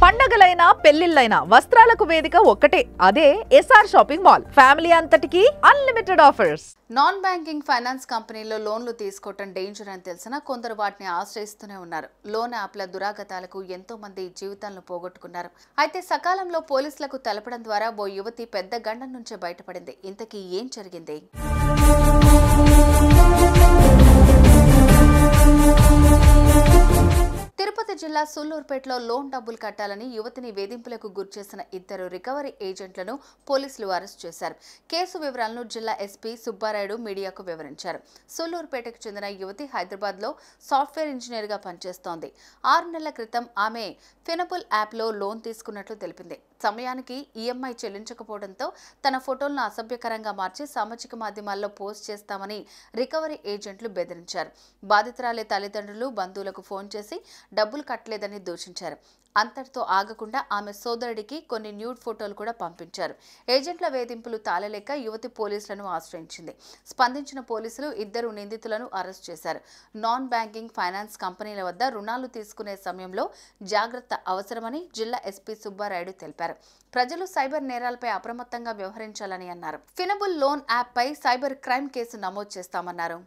పండగలైనా పెళ్లిళ్ళైనా వస్త్రాలకు వేదిక ఒక్కటే, అదే ఎస్ఆర్ షాపింగ్ మాల్. ఫ్యామిలీ అంతటికి unlimited offers. Non banking finance కంపెనీల్లో లోన్లు తీసుకోవటం డేంజర్ అని తెలిసినా కొందరు వాటిని ఆశ్రయిస్తూనే ఉన్నారు. లోన్ యాప్ల దురాగతాలకు ఎంతో మంది జీవితాలను పోగొట్టుకున్నారు. అయితే సకాలంలో పోలీసులకు తెలపడం ద్వారా ఓ యువతి పెద్ద గండం నుంచే బయటపడింది. ఇంతకీ ఏం జరిగింది? తిరుపతి జిల్లా సుల్లూరుపేటలో లోన్ డబ్బులు కట్టాలని యువతిని వేధింపులకు గురిచేసిన ఇద్దరు రికవరీ ఏజెంట్లను పోలీసులు అరెస్ట్ చేశారు. కేసు వివరాలను జిల్లా ఎస్పీ సుబ్బారాయుడు మీడియాకు వివరించారు. సుల్లూరుపేటకు చెందిన యువతి హైదరాబాద్లో సాఫ్ట్వేర్ ఇంజనీర్గా పనిచేస్తోంది. 6 నెలల క్రితం ఆమె ఫినబుల్ యాప్లో లోన్ తీసుకున్నట్లు తెలిపింది. సమయానికి ఈఎంఐ చెల్లించకపోవడంతో తన ఫోటోలను అసభ్యకరంగా మార్చి సామాజిక మాధ్యమాల్లో పోస్ట్ చేస్తామని రికవరీ ఏజెంట్లు బెదిరించారు. బాధితురాలి తల్లిదండ్రులు, బంధువులకు ఫోన్ చేసి డబ్బులు కట్టలేదని దూషించారు. అంతటితో ఆగకుండా ఆమె సోదరుడికి కొన్ని న్యూడ్ ఫోటోలు కూడా పంపించారు. ఏజెంట్ల వేధింపులు తాళలేక యువతి పోలీసులను ఆశ్రయించింది. స్పందించిన పోలీసులు ఇద్దరు నిందితులను అరెస్ట్ చేశారు. నాన్ బ్యాంకింగ్ ఫైనాన్స్ కంపెనీల వద్ద రుణాలు తీసుకునే సమయంలో జాగ్రత్త అవసరమని జిల్లా ఎస్పీ సుబ్బారాయుడు తెలిపారు. ప్రజలు సైబర్ నేరాలపై అప్రమత్తంగా వ్యవహరించాలని అన్నారు. ఫినబుల్ లోన్ యాప్ పై సైబర్ క్రైమ్ కేసు నమోదు చేస్తామన్నారు.